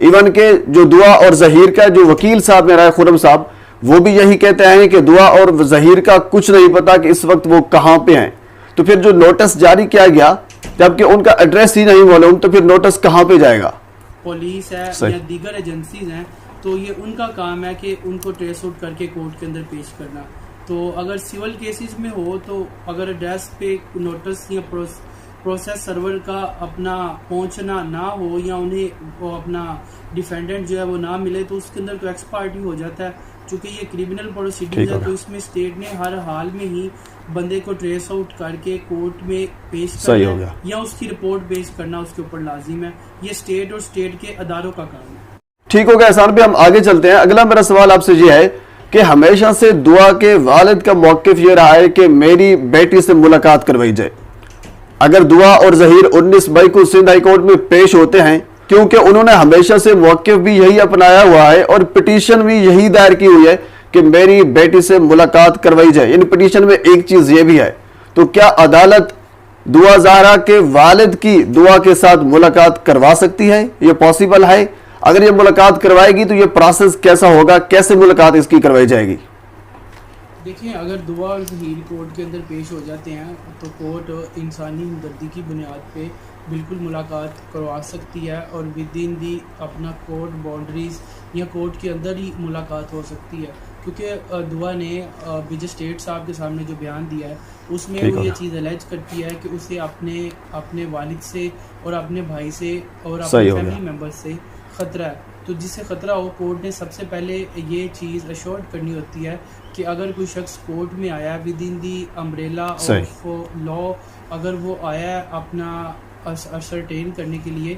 Even کہ جو دعا اور ظہیر کا جو وکیل صاحب میں رائے خرم صاحب وہ بھی یہی کہتے ہیں کہ دعا اور ظہیر کا کچھ نہیں پتا کہ اس وقت وہ کہاں پہ ہیں. تو پھر جو نوٹس جاری کیا گیا جبکہ ان کا ایڈریس ہی نہیں معلوم تو پھر نوٹس کہاں پہ جائے گا؟ پولیس ہے یا دیگر ایجنسیز ہیں تو یہ ان کا کام ہے کہ ان کو ٹریس آؤٹ کر کے کورٹ کے اندر پیش کرنا. تو اگر سول کیسز میں ہو تو اگر ایڈریس پہ نوٹس یا پروسیس سرور کا اپنا پہنچنا نہ ہو یا انہیں اپنا ڈیفینڈنٹ جو ہے وہ نہ ملے تو اس کے اندر تو ایکس پارٹی ہو جاتا ہے. چونکہ یہ کریمنل پروسیڈنگ ہے تو اس میں اسٹیٹ نے ہر حال میں ہی بندے کو ٹریس آؤٹ کر کے کورٹ میں پیش کرنا یا اس کی رپورٹ پیش کرنا اس کے اوپر لازم ہے. یہ اسٹیٹ اور اسٹیٹ کے اداروں کا کام ہے. ٹھیک ہو گیا احسان بھی، ہم آگے چلتے ہیں. اگلا میرا سوال آپ سے یہ ہے کہ ہمیشہ سے دعا کے والد کا موقف یہ رہا ہے کہ میری بیٹی سے ملاقات کروائی جائے. اگر دعا اور ظہیر 19 مئی کو سندھ ہائی کورٹ میں پیش ہوتے ہیں کیونکہ انہوں نے ہمیشہ سے موقف بھی یہی اپنایا ہوا ہے اور پٹیشن بھی یہی دائر کی ہوئی ہے کہ میری بیٹی سے ملاقات کروائی جائے، ان پٹیشن میں ایک چیز یہ بھی ہے، تو کیا عدالت دعا زہرا کے والد کی دعا کے ساتھ ملاقات کروا سکتی ہے؟ یہ پاسبل ہے؟ اگر یہ ملاقات کروائے گی تو یہ پروسیس کیسا ہوگا، کیسے ملاقات اس کی کروائی جائے گی؟ دیکھیں اگر دعا اور ظہیر کورٹ کے اندر پیش ہو جاتے ہیں تو کورٹ انسانی ہمدردی کی بنیاد پہ بالکل ملاقات کروا سکتی ہے اور ود ان دی اپنا کورٹ باؤنڈریز یا کورٹ کے اندر ہی ملاقات ہو سکتی ہے. کیونکہ دعا نے مجسٹریٹ صاحب کے سامنے جو بیان دیا ہے اس میں وہ یہ چیز الیج کرتی ہے کہ اسے اپنے والد سے اور اپنے بھائی سے اور اپنے فیملی ممبر سے خطرہ ہے. تو جس سے خطرہ ہو کورٹ نے سب سے پہلے یہ چیز ایشورڈ کرنی ہوتی ہے کہ اگر کوئی شخص کورٹ میں آیا ہے with in the umbrella of law, اگر وہ آیا ہے اپنا اسرٹین کرنے کے لیے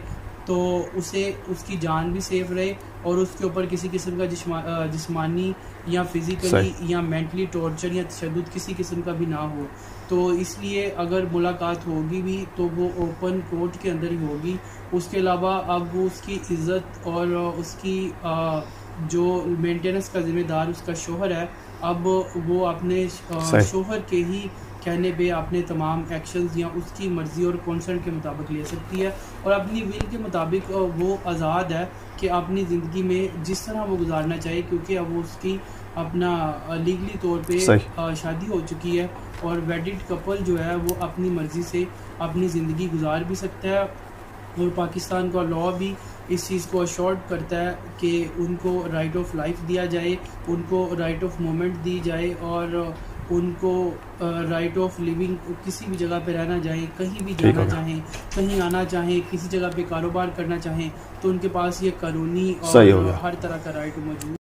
تو اسے اس کی جان بھی سیف رہے اور اس کے اوپر کسی قسم کا جسمانی یا فزیکلی یا مینٹلی ٹارچر یا تشدد کسی قسم کا بھی نہ ہو. تو اس لیے اگر ملاقات ہوگی بھی تو وہ اوپن کورٹ کے اندر ہی ہوگی. اس کے علاوہ اب وہ اس کی عزت اور اس کی جو مینٹیننس کا ذمہ دار اس کا شوہر ہے، اب وہ اپنے شوہر کے ہی کہنے پہ اپنے تمام ایکشنز یا اس کی مرضی اور کنسرٹ کے مطابق لے سکتی ہے اور اپنی ول کے مطابق وہ آزاد ہے کہ اپنی زندگی میں جس طرح وہ گزارنا چاہیے. کیونکہ اب وہ اس کی اپنا لیگلی طور پہ شادی ہو چکی ہے اور ویڈڈ کپل جو ہے وہ اپنی مرضی سے اپنی زندگی گزار بھی سکتا ہے. اور پاکستان کا لا بھی اس چیز کو اشورڈ کرتا ہے کہ ان کو رائٹ آف لائف دیا جائے، ان کو رائٹ آف مومنٹ دی جائے اور ان کو رائٹ آف لیونگ، کسی بھی جگہ پہ رہنا چاہیں، کہیں بھی جانا چاہیں، کہیں آنا چاہیں، کسی جگہ پہ کاروبار کرنا چاہیں تو ان کے پاس یہ قانونی اور ہر طرح کا رائٹ موجود.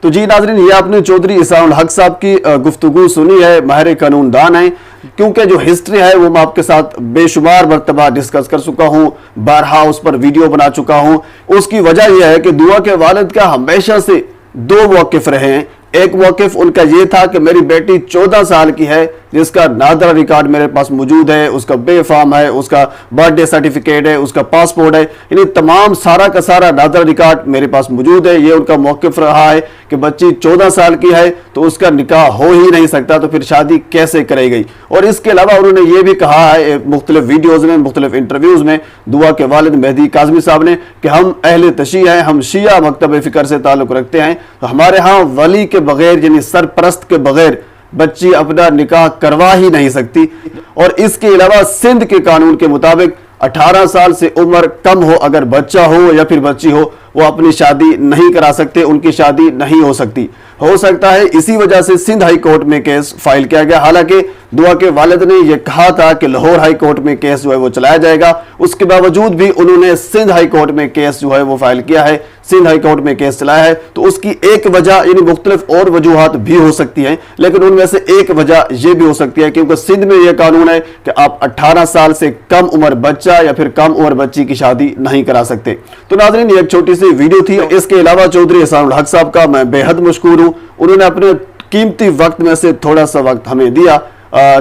تو جی ناظرین، یہ آپ نے چودھری اسلام الحق صاحب کی گفتگو سنی ہے، ماہر قانون دان ہیں. کیونکہ جو ہسٹری ہے وہ میں آپ کے ساتھ بے شمار مرتبہ ڈسکس کر چکا ہوں، بارہا اس پر ویڈیو بنا چکا ہوں. اس کی وجہ یہ ہے کہ دعا کے والد کا ہمیشہ سے 2 موقف رہے ہیں. ایک موقف ان کا یہ تھا کہ میری بیٹی 14 سال کی ہے جس کا نادرا ریکارڈ میرے پاس موجود ہے، اس کا بے فارم ہے، اس کا برتھ ڈے سرٹیفکیٹ ہے، اس کا پاسپورٹ ہے، یعنی تمام سارا کا سارا نادرا ریکارڈ میرے پاس موجود ہے. یہ ان کا موقف رہا ہے کہ بچی 14 سال کی ہے تو اس کا نکاح ہو ہی نہیں سکتا، تو پھر شادی کیسے کرے گئی. اور اس کے علاوہ انہوں نے یہ بھی کہا ہے مختلف ویڈیوز میں، مختلف انٹرویوز میں، دعا کے والد مہدی کاظمی صاحب نے، کہ ہم اہل تشیع ہیں، ہم شیعہ مکتب فکر سے تعلق رکھتے ہیں، تو ہمارے ہاں ولی کے بغیر یعنی سرپرست کے بغیر بچی اپنا نکاح کروا ہی نہیں سکتی. اور اس کے علاوہ سندھ کے قانون کے مطابق 18 سال سے عمر کم ہو اگر بچہ ہو یا پھر بچی ہو وہ اپنی شادی نہیں کرا سکتے، ان کی شادی نہیں ہو سکتی. ہو سکتا ہے اسی وجہ سے سندھ ہائی کورٹ میں کیس فائل کیا گیا. حالانکہ دعا کے والد نے یہ کہا تھا کہ لاہور ہائی کورٹ میں کیس جو ہے وہ چلایا جائے گا، اس کے باوجود بھی انہوں نے سندھ ہائی کورٹ میں کیس جو ہے وہ فائل کیا ہے، سندھ ہائی کورٹ میں کیس چلایا ہے. تو اس کی ایک وجہ یعنی مختلف اور وجوہات بھی ہو سکتی ہیں، لیکن ان میں سے ایک وجہ یہ بھی ہو سکتی ہے کیونکہ سندھ میں یہ قانون ہے کہ آپ 18 سال سے کم عمر بچہ یا پھر کم عمر بچی کی شادی نہیں کرا سکتے. تو ناظرین، یہ ایک چھوٹی سی ویڈیو تھی. اس کے علاوہ چودھری اسلام الحق صاحب کا میں بے حد مشکور ہوں، انہوں نے اپنے قیمتی وقت میں سے تھوڑا سا وقت ہمیں دیا.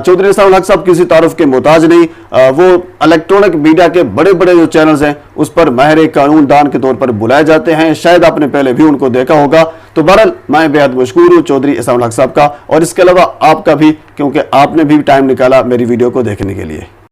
چودھری اسلام الحق صاحب کسی تعارف کے محتاج نہیں، وہ الیکٹرونک میڈیا کے بڑے بڑے جو چینلز ہیں اس پر ماہر قانون دان کے طور پر بلائے جاتے ہیں. شاید آپ نے پہلے بھی ان کو دیکھا ہوگا. تو بہرحال میں بے حد مشکور ہوں چودھری اسلام الحق صاحب کا، اور اس کے علاوہ آپ کا بھی، کیونکہ آپ نے بھی ٹائم نکالا میری ویڈیو کو دیکھنے کے لیے.